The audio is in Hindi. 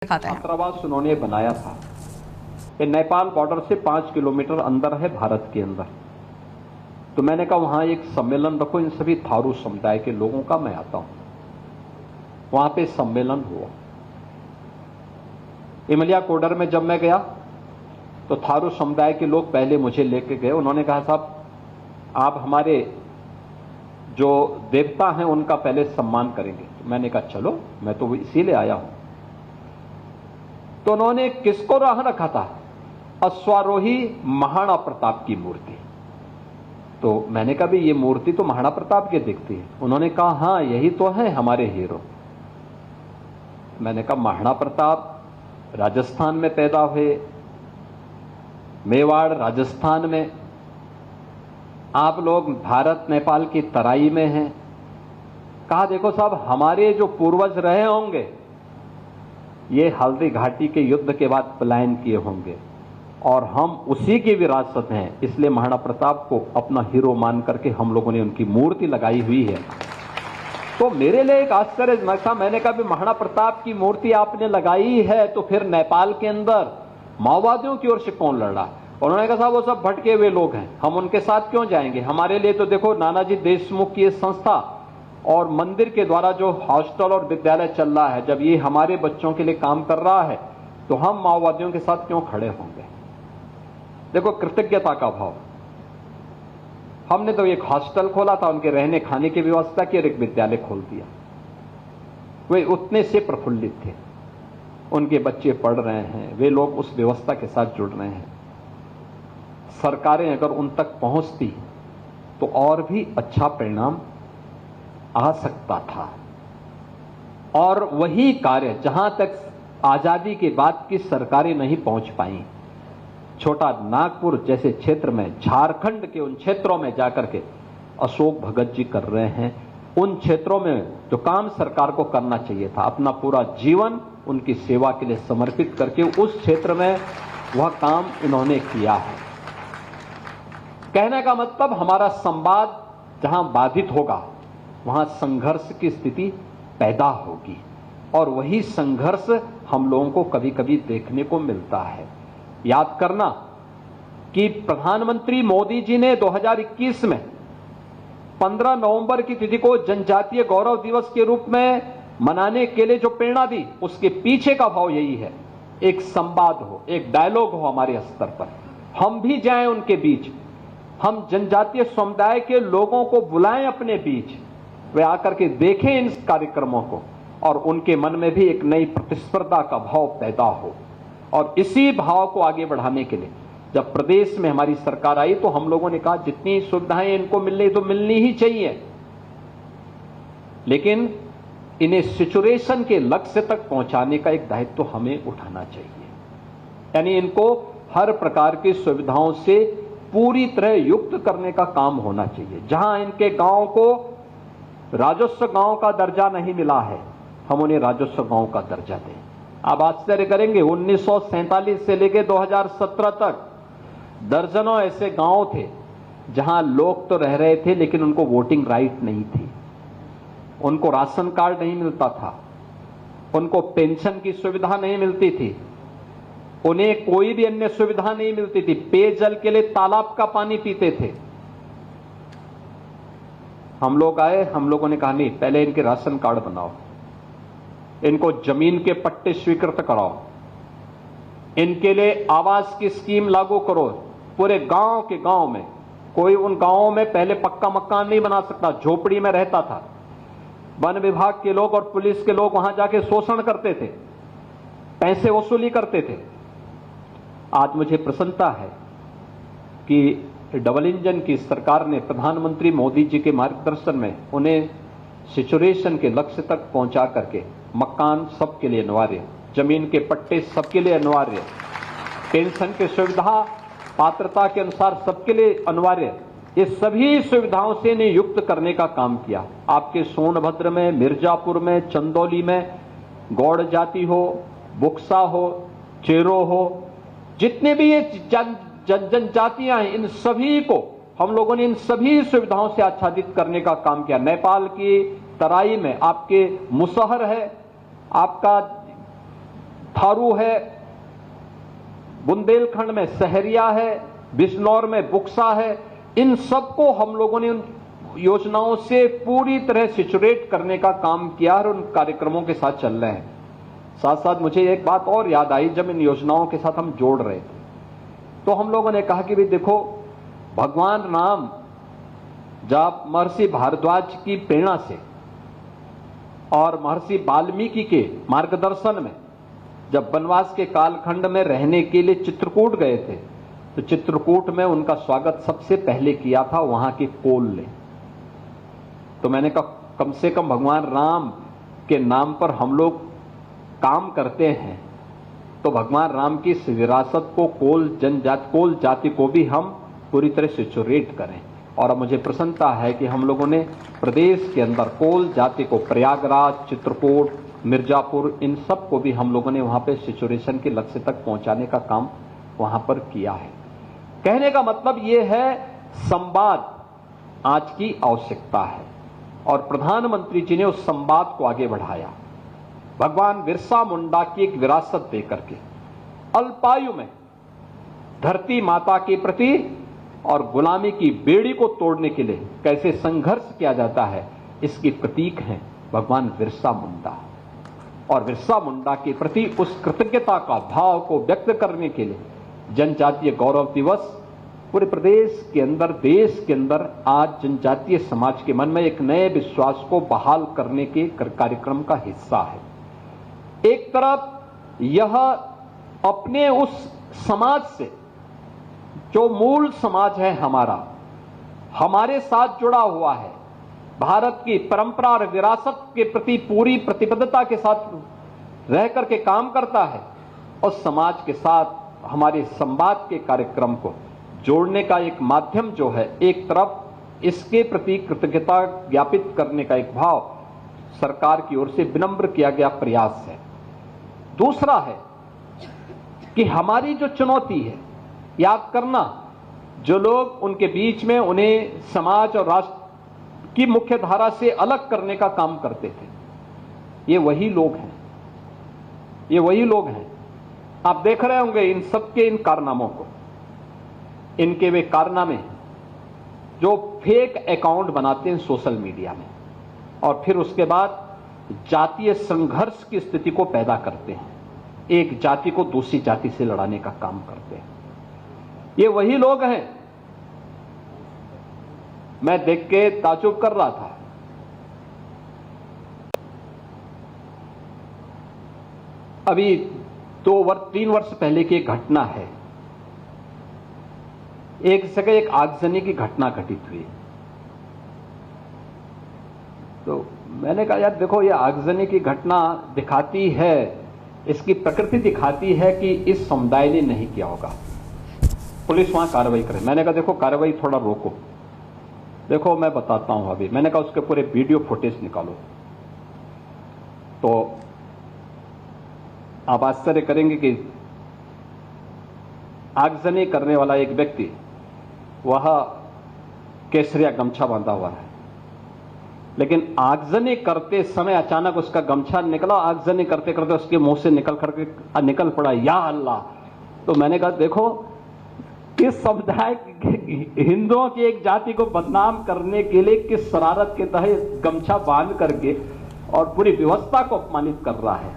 दिखाते हैं। छात्रावास उन्होंने बनाया था। ये नेपाल बॉर्डर से 5 किलोमीटर अंदर है, भारत के अंदर। तो मैंने कहा वहां एक सम्मेलन रखो इन सभी थारू समुदाय के लोगों का, मैं आता हूं। वहां पे सम्मेलन हुआ इमलिया कोडर में। जब मैं गया तो थारू समुदाय के लोग पहले मुझे लेके गए। उन्होंने कहा साहब आप हमारे जो देवता हैं उनका पहले सम्मान करेंगे। तो मैंने कहा चलो, मैं तो इसीलिए आया हूं। तो उन्होंने किसको वहां रखा था? अश्वारोही महाराणा प्रताप की मूर्ति। तो मैंने कहा भी ये मूर्ति तो महाराणा प्रताप के दिखती है। उन्होंने कहा हां यही तो है हमारे हीरो। मैंने कहा महाराणा प्रताप राजस्थान में पैदा हुए, मेवाड़ राजस्थान में, आप लोग भारत नेपाल की तराई में हैं। कहा देखो साहब हमारे जो पूर्वज रहे होंगे ये हल्दी घाटी के युद्ध के बाद पलायन किए होंगे और हम उसी की विरासत हैं, इसलिए महाराणा प्रताप को अपना हीरो मान करके हम लोगों ने उनकी मूर्ति लगाई हुई है। तो मेरे लिए एक आश्चर्य था। मैंने कहा भी महाराणा प्रताप की मूर्ति आपने लगाई है तो फिर नेपाल के अंदर माओवादियों की ओर से कौन लड़ रहा? उन्होंने कहा साहब वो सब भटके हुए लोग हैं, हम उनके साथ क्यों जाएंगे? हमारे लिए तो देखो नानाजी देशमुख की संस्था और मंदिर के द्वारा जो हॉस्टल और विद्यालय चल रहा है, जब ये हमारे बच्चों के लिए काम कर रहा है तो हम माओवादियों के साथ क्यों खड़े होंगे? देखो कृतज्ञता का भाव। हमने तो एक हॉस्टल खोला था, उनके रहने खाने की व्यवस्था की और एक विद्यालय खोल दिया। वे उतने से प्रफुल्लित थे, उनके बच्चे पढ़ रहे हैं, वे लोग उस व्यवस्था के साथ जुड़ रहे हैं। सरकारें अगर उन तक पहुंचती तो और भी अच्छा परिणाम आ सकता था। और वही कार्य जहां तक आजादी के बाद की सरकारें नहीं पहुंच पाई, छोटा नागपुर जैसे क्षेत्र में, झारखंड के उन क्षेत्रों में जाकर के अशोक भगत जी कर रहे हैं। उन क्षेत्रों में जो काम सरकार को करना चाहिए था, अपना पूरा जीवन उनकी सेवा के लिए समर्पित करके उस क्षेत्र में वह काम इन्होंने किया है। कहने का मतलब हमारा संवाद जहां बाधित होगा वहां संघर्ष की स्थिति पैदा होगी और वही संघर्ष हम लोगों को कभी कभी देखने को मिलता है। याद करना कि प्रधानमंत्री मोदी जी ने 2021 में 15 नवंबर की तिथि को जनजातीय गौरव दिवस के रूप में मनाने के लिए जो प्रेरणा दी, उसके पीछे का भाव यही है, एक संवाद हो, एक डायलॉग हो हमारे स्तर पर। हम भी जाएं उनके बीच, हम जनजातीय समुदाय के लोगों को बुलाएं अपने बीच, वे आकर के देखें इन कार्यक्रमों को और उनके मन में भी एक नई प्रतिस्पर्धा का भाव पैदा हो। और इसी भाव को आगे बढ़ाने के लिए जब प्रदेश में हमारी सरकार आई तो हम लोगों ने कहा जितनी सुविधाएं इनको मिलनी तो मिलनी ही चाहिए, लेकिन इन्हें सिचुएशन के लक्ष्य तक पहुंचाने का एक दायित्व तो हमें उठाना चाहिए। यानी इनको हर प्रकार की सुविधाओं से पूरी तरह युक्त करने का काम होना चाहिए। जहां इनके गांव को राजस्व गांव का दर्जा नहीं मिला है, हम उन्हें राजस्व गांव का दर्जा दें। आप आश्चर्य करेंगे 1947 से लेकर 2017 तक दर्जनों ऐसे गांव थे जहां लोग तो रह रहे थे लेकिन उनको वोटिंग राइट नहीं थी, उनको राशन कार्ड नहीं मिलता था, उनको पेंशन की सुविधा नहीं मिलती थी, उन्हें कोई भी अन्य सुविधा नहीं मिलती थी। पेयजल के लिए तालाब का पानी पीते थे। हम लोग आए, हम लोगों ने कहा नहीं, पहले इनके राशन कार्ड बनाओ, इनको जमीन के पट्टे स्वीकृत कराओ, इनके लिए आवास की स्कीम लागू करो पूरे गांव के गांव में। कोई उन गांवों में पहले पक्का मकान नहीं बना सकता, झोपड़ी में रहता था। वन विभाग के लोग और पुलिस के लोग वहां जाके शोषण करते थे, पैसे वसूली करते थे। आज मुझे प्रसन्नता है कि डबल इंजन की सरकार ने प्रधानमंत्री मोदी जी के मार्गदर्शन में उन्हें सिचुएशन के लक्ष्य तक पहुंचा करके मकान सबके लिए अनिवार्य, जमीन के पट्टे सबके लिए अनिवार्य, पेंशन की सुविधा पात्रता के अनुसार सबके लिए अनिवार्य, ये सभी सुविधाओं से इन्हें युक्त करने का काम किया। आपके सोनभद्र में, मिर्जापुर में, चंदौली में गौड़ जाति हो, बुक्सा हो, चेरो हो, जितने भी ये जनजातियां हैं, इन सभी को हम लोगों ने इन सभी सुविधाओं से आच्छादित करने का काम किया। नेपाल की तराई में आपके मुसहर है, आपका थारू है, बुंदेलखंड में सहरिया है, बिजनौर में बुक्सा है। इन सबको हम लोगों ने उन योजनाओं से पूरी तरह सिचुरेट करने का काम किया और उन कार्यक्रमों के साथ चल रहे हैं। साथ साथ मुझे एक बात और याद आई, जब इन योजनाओं के साथ हम जोड़ रहे थे तो हम लोगों ने कहा कि भाई देखो, भगवान राम जब महर्षि भारद्वाज की प्रेरणा से और महर्षि वाल्मीकि के मार्गदर्शन में जब वनवास के कालखंड में रहने के लिए चित्रकूट गए थे, तो चित्रकूट में उनका स्वागत सबसे पहले किया था वहां के कोल ने। तो मैंने कहा कम से कम भगवान राम के नाम पर हम लोग काम करते हैं, तो भगवान राम की इस विरासत को कोल जाति को भी हम पूरी तरह से सिचुरेट करें। और अब मुझे प्रसन्नता है कि हम लोगों ने प्रदेश के अंदर कोल जाति को प्रयागराज, चित्रकूट, मिर्जापुर, इन सब को भी हम लोगों ने वहां पे सिचुरेशन के लक्ष्य तक पहुंचाने का काम वहां पर किया है। कहने का मतलब यह है, संवाद आज की आवश्यकता है और प्रधानमंत्री जी ने उस संवाद को आगे बढ़ाया। भगवान बिरसा मुंडा की एक विरासत देकर के अल्पायु में धरती माता के प्रति और गुलामी की बेड़ी को तोड़ने के लिए कैसे संघर्ष किया जाता है, इसकी प्रतीक हैं भगवान बिरसा मुंडा। और बिरसा मुंडा के प्रति उस कृतज्ञता का भाव को व्यक्त करने के लिए जनजातीय गौरव दिवस पूरे प्रदेश के अंदर, देश के अंदर आज जनजातीय समाज के मन में एक नए विश्वास को बहाल करने के कार्यक्रम का हिस्सा है। एक तरफ यह अपने उस समाज से, जो मूल समाज है हमारा, हमारे साथ जुड़ा हुआ है, भारत की परंपरा और विरासत के प्रति पूरी प्रतिबद्धता के साथ रह करके काम करता है, और समाज के साथ हमारे संवाद के कार्यक्रम को जोड़ने का एक माध्यम जो है, एक तरफ इसके प्रति कृतज्ञता ज्ञापित करने का एक भाव सरकार की ओर से विनम्र किया गया प्रयास है। दूसरा है कि हमारी जो चुनौती है, याद करना, जो लोग उनके बीच में उन्हें समाज और राष्ट्र की मुख्य धारा से अलग करने का काम करते थे, ये वही लोग हैं, ये वही लोग हैं। आप देख रहे होंगे इन सबके इन कारनामों को, इनके वे कारनामे जो फेक अकाउंट बनाते हैं सोशल मीडिया में और फिर उसके बाद जातीय संघर्ष की स्थिति को पैदा करते हैं, एक जाति को दूसरी जाति से लड़ाने का काम करते हैं। ये वही लोग हैं। मैं देख के ताज्जुब कर रहा था, अभी 3 वर्ष पहले की एक घटना है, एक जगह एक आगजनी की घटना घटित हुई। तो मैंने कहा यार देखो, ये आगजनी की घटना दिखाती है, इसकी प्रकृति दिखाती है कि इस समुदाय ने नहीं किया होगा, पुलिस वहां कार्रवाई करे। मैंने कहा देखो कार्रवाई थोड़ा रोको, देखो मैं बताता हूं अभी। मैंने कहा उसके पूरे वीडियो फुटेज निकालो। तो आप आश्चर्य करेंगे कि आगजनी करने वाला एक व्यक्ति, वह केसरिया गमछा बांधा हुआ है, लेकिन आगजनी करते समय अचानक उसका गमछा निकला, आगजनी करते करते उसके मुंह से निकल पड़ा या अल्लाह। तो मैंने कहा देखो, किस समुदाय हिंदुओं की एक जाति को बदनाम करने के लिए किस शरारत के तहत गमछा बांध करके और पूरी व्यवस्था को अपमानित कर रहा है।